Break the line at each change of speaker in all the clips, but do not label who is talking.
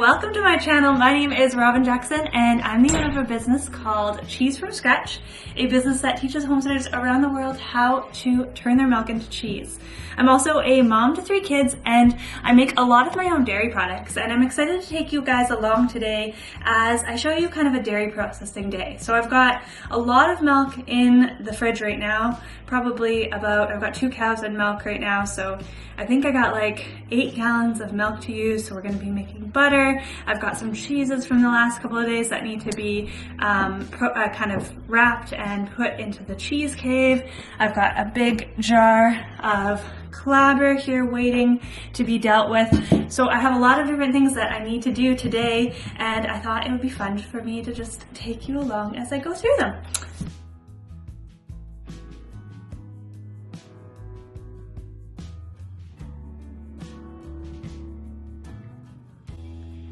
welcome to my channel. My name is Robin Jackson and I'm the owner of a business called Cheese from Scratch, a business that teaches homesteaders around the world how to turn their milk into cheese. I'm also a mom to 3 kids and I make a lot of my own dairy products, and I'm excited to take you guys along today as I show you kind of a dairy processing day. So I've got a lot of milk in the fridge right now, I've got 2 cows and milk right now, so I think I got like 8 gallons of milk to use. So we're going to be making butter. I've got some cheeses from the last couple of days that need to be kind of wrapped and put into the cheese cave. I've got a big jar of Clabber here waiting to be dealt with. So I have a lot of different things that I need to do today, and I thought it would be fun for me to just take you along as I go through them.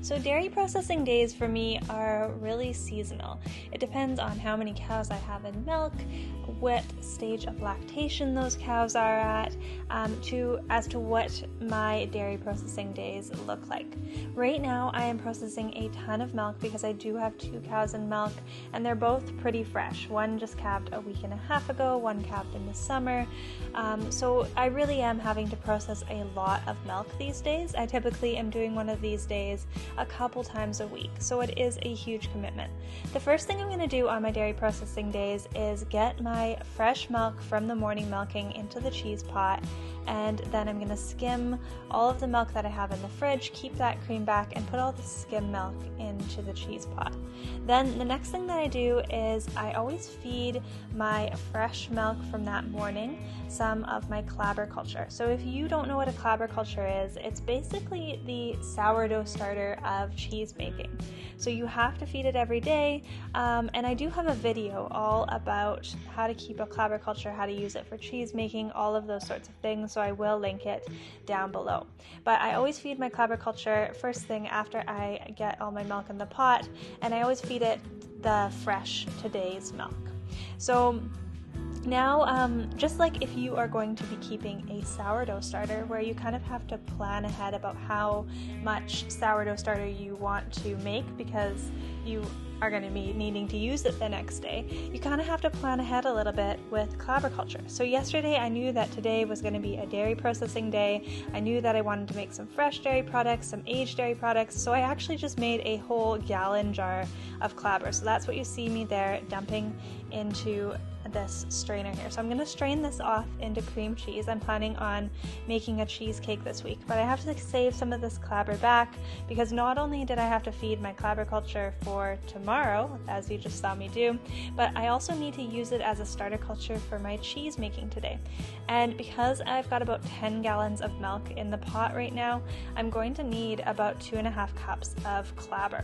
So dairy processing days for me are really seasonal. It depends on how many cows I have in milk, what stage of lactation those cows are at, as to what my dairy processing days look like. Right now I am processing a ton of milk because I do have 2 cows in milk, and they're both pretty fresh. One just calved a week and a half ago, one calved in the summer. So I really am having to process a lot of milk these days. I typically am doing one of these days a couple times a week, so it is a huge commitment. The first thing I'm going to do on my dairy processing days is get my fresh milk from the morning milking into the cheese pot, and then I'm going to skim all of the milk that I have in the fridge, keep that cream back, and put all the skim milk into the cheese pot. Then the next thing that I do is I always feed my fresh milk from that morning some of my Clabber culture. So if you don't know what a Clabber culture is, it's basically the sourdough starter of cheese making. So you have to feed it every day, and I do have a video all about how to keep a Clabber culture, how to use it for cheese making, all of those sorts of things, so I will link it down below. But I always feed my Clabber culture first thing after I get all my milk in the pot, and I always feed it the fresh today's milk. So now, just like if you are going to be keeping a sourdough starter, where you kind of have to plan ahead about how much sourdough starter you want to make because you are going to be needing to use it the next day, you kind of have to plan ahead a little bit with Clabber culture. So yesterday I knew that today was going to be a dairy processing day. I knew that I wanted to make some fresh dairy products, some aged dairy products, so I actually just made a whole gallon jar of Clabber. So that's what you see me there dumping into this strainer here. So I'm going to strain this off into cream cheese. I'm planning on making a cheesecake this week, but I have to save some of this Clabber back because not only did I have to feed my Clabber culture for tomorrow, as you just saw me do, but I also need to use it as a starter culture for my cheese making today. And because I've got about 10 gallons of milk in the pot right now, I'm going to need about 2.5 cups of Clabber.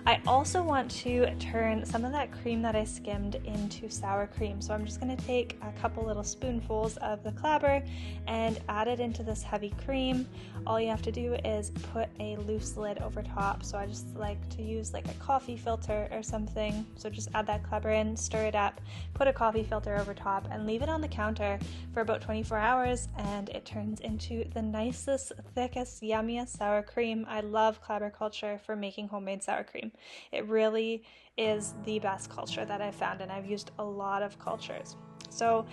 I also want to turn some of that cream that I skimmed into sour cream. So I'm just going to take a couple little spoonfuls of the Clabber and add it into this heavy cream. All you have to do is put a loose lid over top. So I just like to use like a coffee filter or something. So just add that Clabber in, stir it up, put a coffee filter over top, and leave it on the counter for about 24 hours, and it turns into the nicest, thickest, yummiest sour cream. I love Clabber culture for making homemade sour cream. It really is the best culture that I've found, and I've used a lot of cultures. So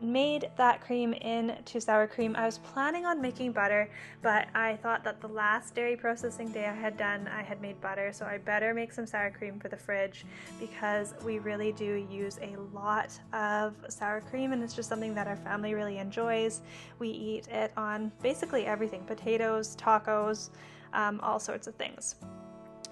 made that cream into sour cream. I was planning on making butter, but I thought that the last dairy processing day I had made butter, so I better make some sour cream for the fridge because we really do use a lot of sour cream, and it's just something that our family really enjoys. We eat it on basically everything: potatoes, tacos, all sorts of things.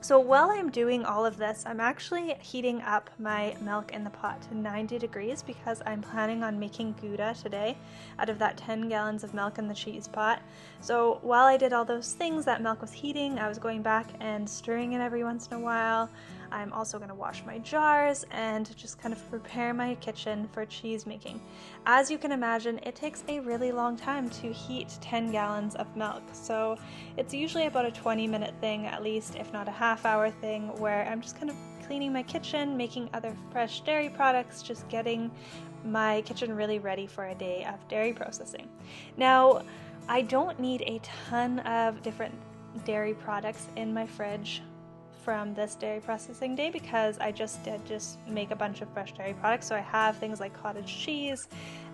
So while I'm doing all of this, I'm actually heating up my milk in the pot to 90 degrees because I'm planning on making Gouda today out of that 10 gallons of milk in the cheese pot. So while I did all those things, that milk was heating, I was going back and stirring it every once in a while. I'm also going to wash my jars and just kind of prepare my kitchen for cheese making. As you can imagine, it takes a really long time to heat 10 gallons of milk. So it's usually about a 20-minute thing at least, if not a half-hour thing, where I'm just kind of cleaning my kitchen, making other fresh dairy products, just getting my kitchen really ready for a day of dairy processing. Now, I don't need a ton of different dairy products in my fridge from this dairy processing day because I just make a bunch of fresh dairy products. So I have things like cottage cheese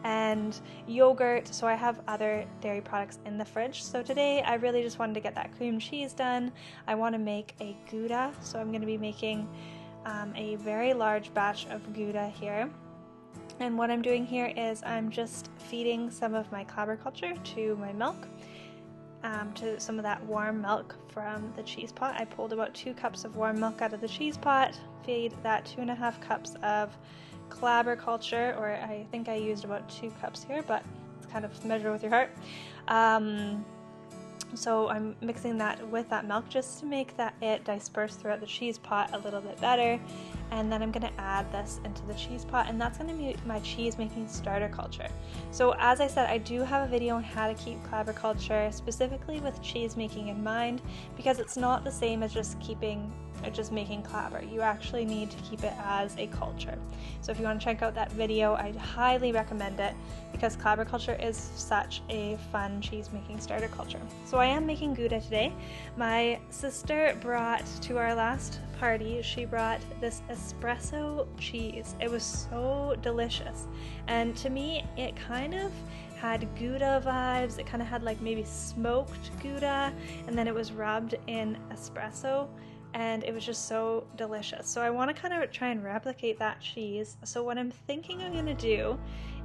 and yogurt, so I have other dairy products in the fridge. So today I really just wanted to get that cream cheese done. I want to make a Gouda, so I'm going to be making a very large batch of Gouda here. And what I'm doing here is I'm just feeding some of my Clabber culture to my milk, to some of that warm milk from the cheese pot. I pulled about 2 cups of warm milk out of the cheese pot, feed that 2.5 cups of Clabber culture, or I think I used about 2 cups here, but it's kind of measure with your heart. So I'm mixing that with that milk just to make that it disperse throughout the cheese pot a little bit better. And then I'm going to add this into the cheese pot, and that's going to be my cheese making starter culture. So as I said, I do have a video on how to keep Clabber culture specifically with cheese making in mind, because it's not the same as just making Clabber. You actually need to keep it as a culture. So if you want to check out that video, I'd highly recommend it because Clabber culture is such a fun cheese making starter culture. So I am making Gouda today. My sister brought to our last party, she brought this espresso cheese. It was so delicious, and to me it kind of had Gouda vibes. It kind of had like maybe smoked Gouda, and then it was rubbed in espresso, and it was just so delicious. So I want to kind of try and replicate that cheese. So what I'm thinking I'm going to do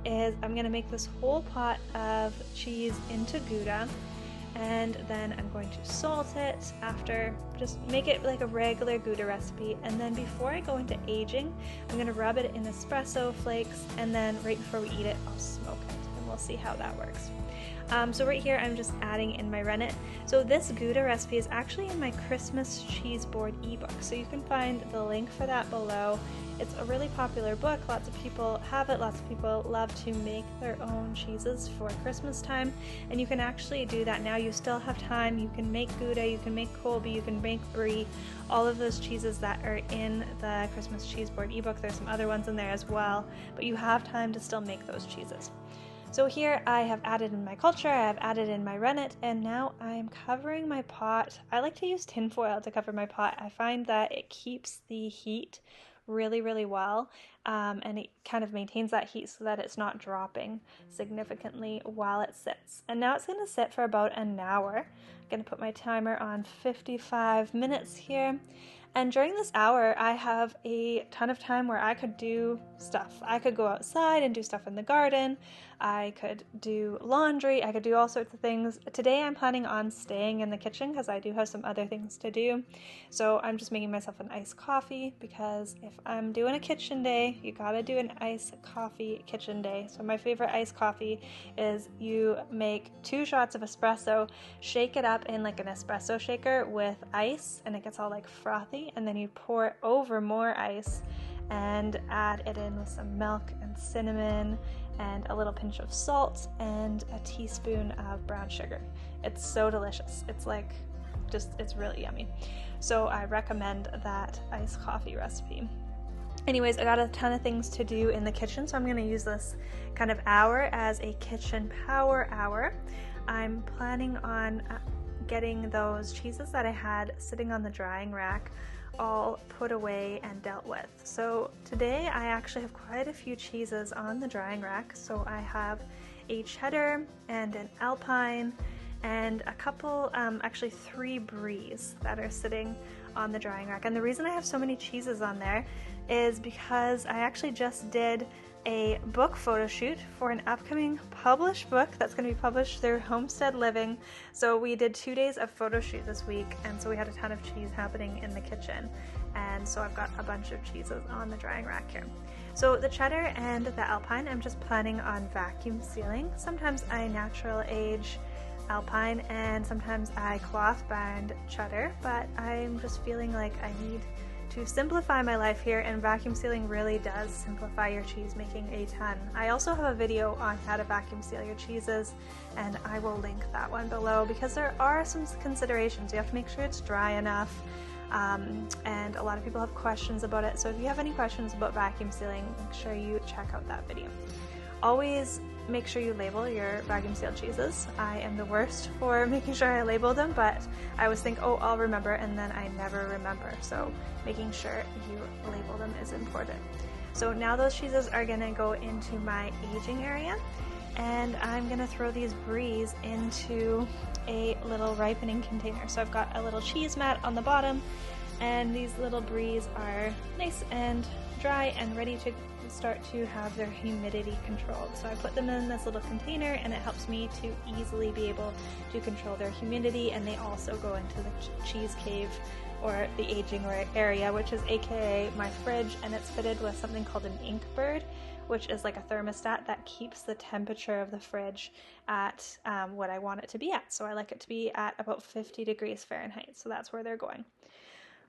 is I'm going to make this whole pot of cheese into Gouda, and then I'm going to salt it after, just make it like a regular Gouda recipe. And then before I go into aging, I'm going to rub it in espresso flakes, and then right before we eat it, I'll smoke it, and we'll see how that works. So right here I'm just adding in my rennet. So this Gouda recipe is actually in my Christmas cheese board ebook, so you can find the link for that below. It's a really popular book, lots of people have it, lots of people love to make their own cheeses for Christmas time, and you can actually do that now. You still have time. You can make Gouda, you can make Colby, you can make Brie, all of those cheeses that are in the Christmas cheese board ebook. There's some other ones in there as well, but you have time to still make those cheeses. So here I have added in my culture, I have added in my rennet, and now I'm covering my pot. I like to use tin foil to cover my pot. I find that it keeps the heat really, really well, and it kind of maintains that heat so that it's not dropping significantly while it sits. And now it's going to sit for about an hour. I'm going to put my timer on 55 minutes here. And during this hour, I have a ton of time where I could do stuff. I could go outside and do stuff in the garden. I could do laundry. I could do all sorts of things. Today I'm planning on staying in the kitchen because I do have some other things to do. So I'm just making myself an iced coffee, because if I'm doing a kitchen day, you gotta do an iced coffee kitchen day. So my favorite iced coffee is you make 2 shots of espresso, shake it up in like an espresso shaker with ice, and it gets all like frothy, and then you pour over more ice and add it in with some milk and cinnamon and a little pinch of salt and a teaspoon of brown sugar. It's so delicious. It's like, it's really yummy. So I recommend that iced coffee recipe. Anyways, I got a ton of things to do in the kitchen, so I'm going to use this kind of hour as a kitchen power hour. I'm planning on getting those cheeses that I had sitting on the drying rack all put away and dealt with. So today I actually have quite a few cheeses on the drying rack. So I have a cheddar and an Alpine and a couple, actually 3 Bries that are sitting on the drying rack. And the reason I have so many cheeses on there is because I actually just did a book photo shoot for an upcoming published book that's going to be published through Homestead Living. So we did 2 days of photo shoot this week, and so we had a ton of cheese happening in the kitchen, and so I've got a bunch of cheeses on the drying rack here. So the cheddar and the Alpine, I'm just planning on vacuum sealing. Sometimes I natural age Alpine and sometimes I cloth bind cheddar, but I'm just feeling like I need to simplify my life here, and vacuum sealing really does simplify your cheese making a ton. I also have a video on how to vacuum seal your cheeses, and I will link that one below, because there are some considerations. You have to make sure it's dry enough, and a lot of people have questions about it. So if you have any questions about vacuum sealing, make sure you check out that video. Always make sure you label your vacuum sealed cheeses. I am the worst for making sure I label them, but I always think, oh, I'll remember, and then I never remember. So making sure you label them is important. So now those cheeses are gonna go into my aging area, and I'm gonna throw these bries into a little ripening container. So I've got a little cheese mat on the bottom, and these little bries are nice and dry and ready to start to have their humidity controlled. So I put them in this little container, and it helps me to easily be able to control their humidity, and they also go into the cheese cave, or the aging area, which is aka my fridge, and it's fitted with something called an ink bird, which is like a thermostat that keeps the temperature of the fridge at what I want it to be at. So I like it to be at about 50 degrees Fahrenheit, so that's where they're going.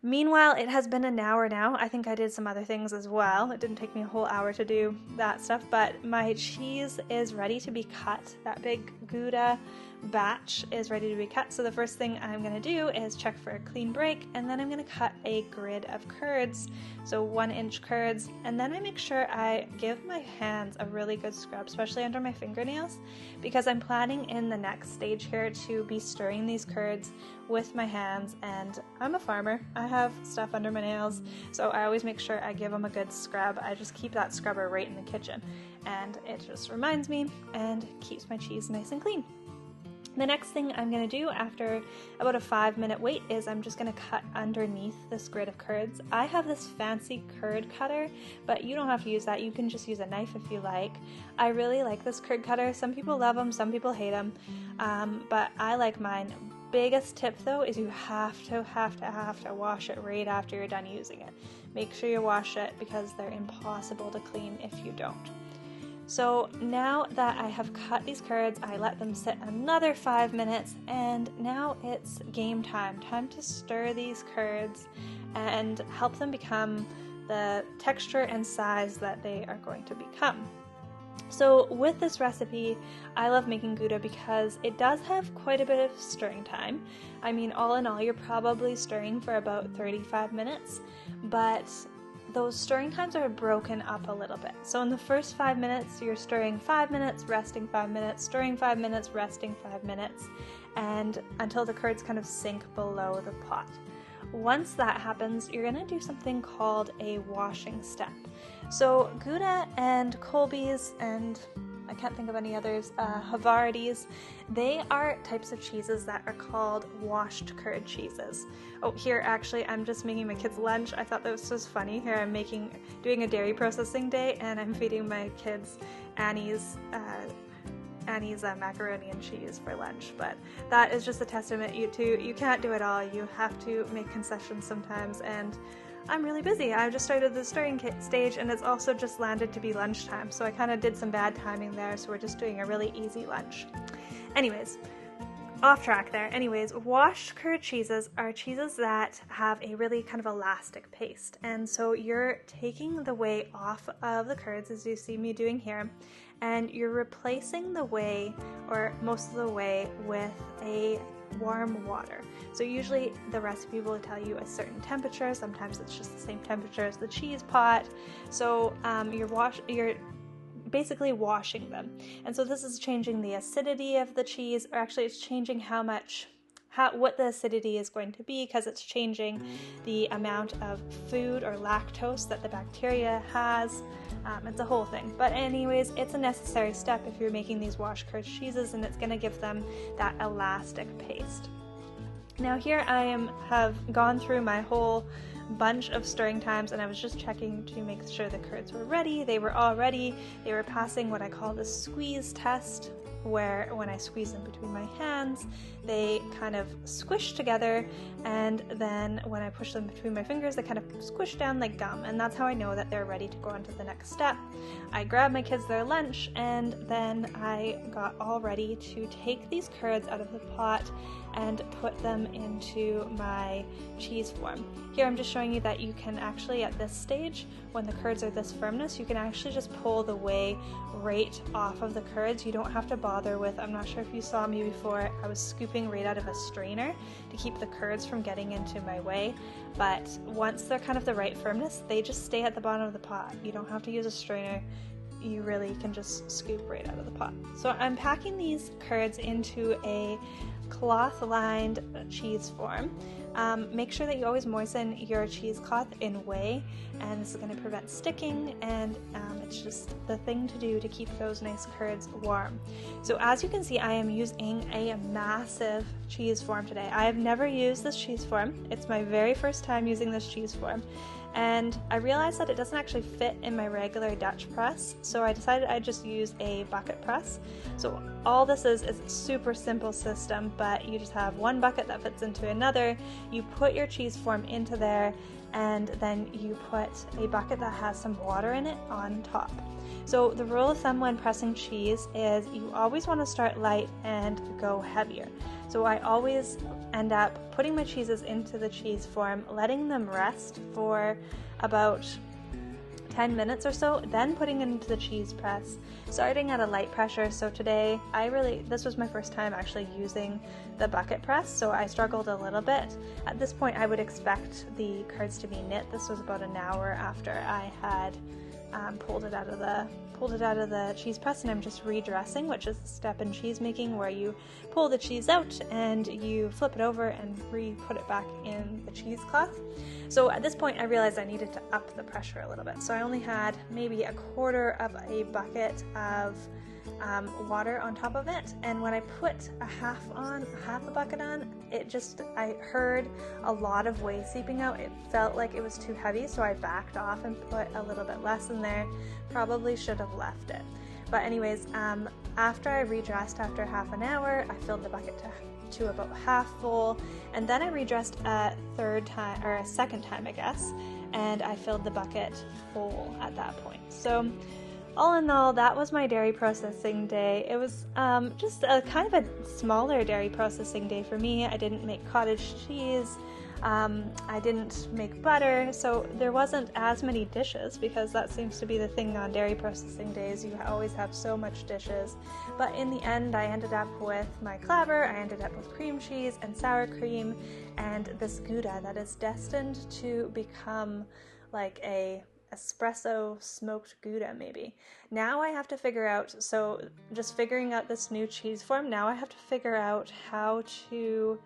Meanwhile, it has been an hour now. I think I did some other things as well. It didn't take me a whole hour to do that stuff, but my cheese is ready to be cut. That big Gouda batch is ready to be cut. So the first thing I'm going to do is check for a clean break, and then I'm going to cut a grid of curds, so 1-inch curds, and then I make sure I give my hands a really good scrub, especially under my fingernails, because I'm planning in the next stage here to be stirring these curds with my hands, and I'm a farmer. I have stuff under my nails, so I always make sure I give them a good scrub. I just keep that scrubber right in the kitchen, and it just reminds me and keeps my cheese nice and clean. The next thing I'm going to do after about a 5-minute wait is I'm just going to cut underneath this grid of curds. I have this fancy curd cutter, but you don't have to use that. You can just use a knife if you like. I really like this curd cutter. Some people love them, some people hate them, but I like mine. Biggest tip though is you have to wash it right after you're done using it. Make sure you wash it because they're impossible to clean if you don't. So now that I have cut these curds, I let them sit another 5 minutes, and now it's game time. Time to stir these curds and help them become the texture and size that they are going to become. So with this recipe, I love making Gouda because it does have quite a bit of stirring time. I mean, all in all, you're probably stirring for about 35 minutes, but those stirring times are broken up a little bit. So in the first 5 minutes, you're stirring 5 minutes, resting 5 minutes, stirring 5 minutes, resting 5 minutes, and until the curds kind of sink below the pot. Once that happens, you're going to do something called a washing step. So Gouda and Colby's, and I can't think of any others, Havarti's, they are types of cheeses that are called washed curd cheeses. Oh, here actually I'm just making my kids lunch. I thought this was funny. Here I'm doing a dairy processing day, and I'm feeding my kids Annie's macaroni and cheese for lunch. But that is just a testament you can't do it all. You have to make concessions sometimes, and I'm really busy. I just started the stirring stage, and it's also just landed to be lunchtime, so I kind of did some bad timing there, so we're just doing a really easy lunch. Anyways, off track there. Anyways, washed curd cheeses are cheeses that have a really kind of elastic paste, and so you're taking the whey off of the curds, as you see me doing here, and you're replacing the whey, or most of the whey, with a warm water. So usually the recipe will tell you a certain temperature. Sometimes it's just the same temperature as the cheese pot. So you're basically washing them. And so this is changing the acidity of the cheese, or actually it's changing what the acidity is going to be, because it's changing the amount of food or lactose that the bacteria has. It's a whole thing. But anyways, it's a necessary step if you're making these washed curd cheeses, and it's going to give them that elastic paste. Now here I have gone through my whole bunch of stirring times, and I was just checking to make sure the curds were ready. They were all ready. They were passing what I call the squeeze test, where when I squeeze them between my hands, they kind of squish together, and then when I push them between my fingers, they kind of squish down like gum, and that's how I know that they're ready to go on to the next step. I grabbed my kids their lunch, and then I got all ready to take these curds out of the pot and put them into my cheese form. Here I'm just showing you that you can actually, at this stage, when the curds are this firmness, you can actually just pull the whey right off of the curds. You don't have to bother with, I'm not sure if you saw me before, I was scooping right out of a strainer to keep the curds from getting into my whey, but once they're kind of the right firmness, they just stay at the bottom of the pot. You don't have to use a strainer. you really can just scoop right out of the pot. So I'm packing these curds into a cloth-lined cheese form. Make sure that you always moisten your cheesecloth in whey, and this is going to prevent sticking, and it's just the thing to do to keep those nice curds warm. So as you can see, I am using a massive cheese form today. I have never used this cheese form. It's my very first time using this cheese form, and I realized that it doesn't actually fit in my regular Dutch press, so I decided I'd just use a bucket press. So all this is a super simple system, but you just have one bucket that fits into another. You put your cheese form into there, and then you put a bucket that has some water in it on top. So the rule of thumb when pressing cheese is you always want to start light and go heavier. So I always end up putting my cheeses into the cheese form, letting them rest for about 10 minutes or so, then putting it into the cheese press, starting at a light pressure. So today, this was my first time actually using the bucket press, so I struggled a little bit. At this point, I would expect the curds to be knit. This was about an hour after I had pulled it out of the cheese press, and I'm just redressing, which is the step in cheese making where you pull the cheese out and you flip it over and re-put it back in the cheesecloth. So at this point I realized I needed to up the pressure a little bit, so I only had maybe a quarter of a bucket of water on top of it, and when I put half a bucket on, I heard a lot of whey seeping out. It felt like it was too heavy, so I backed off and put a little bit less in there. Probably should have left it. But anyways, after I redressed after half an hour, I filled the bucket to about half full, and then I redressed a second time, I guess, and I filled the bucket full at that point. So all in all, that was my dairy processing day. It was just a kind of a smaller dairy processing day for me. I didn't make cottage cheese. I didn't make butter, so there wasn't as many dishes, because that seems to be the thing on dairy processing days. You always have so much dishes. But in the end, I ended up with my Clabber, I ended up with cream cheese and sour cream, and this Gouda that is destined to become like a espresso smoked Gouda maybe. Now I have to figure out, so just figuring out this new cheese form, now I have to figure out how to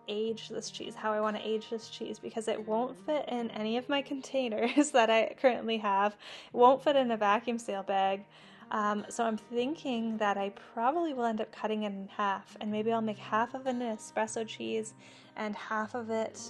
age this cheese, how I want to age this cheese, because it won't fit in any of my containers that I currently have. It won't fit in a vacuum seal bag. So I'm thinking that I probably will end up cutting it in half, and maybe I'll make half of an espresso cheese and half of it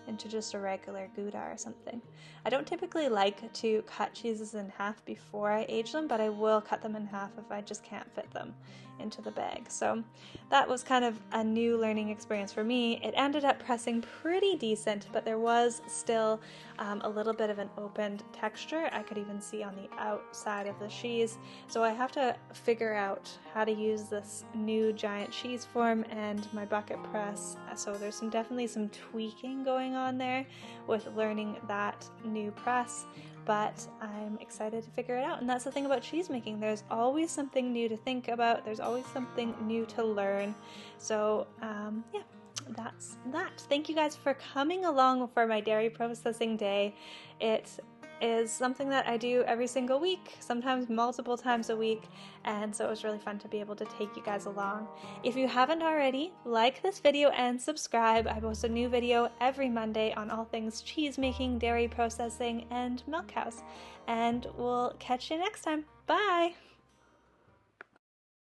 into just a regular Gouda or something. I don't typically like to cut cheeses in half before I age them, but I will cut them in half if I just can't fit them into the bag. So that was kind of a new learning experience for me. It ended up pressing pretty decent, but there was still a little bit of an opened texture. I could even see on the outside of the cheese. So I have to figure out how to use this new giant cheese form and my bucket press. So there's definitely some tweaking going on there with learning that new press, but I'm excited to figure it out. And that's the thing about cheese making. There's always something new to think about. There's always something new to learn. So yeah, that's that. Thank you guys for coming along for my dairy processing day. It is something that I do every single week, sometimes multiple times a week, and so it was really fun to be able to take you guys along. If you haven't already, like this video and subscribe. I post a new video every Monday on all things cheese making, dairy processing, and milk cows. And we'll catch you next time. Bye!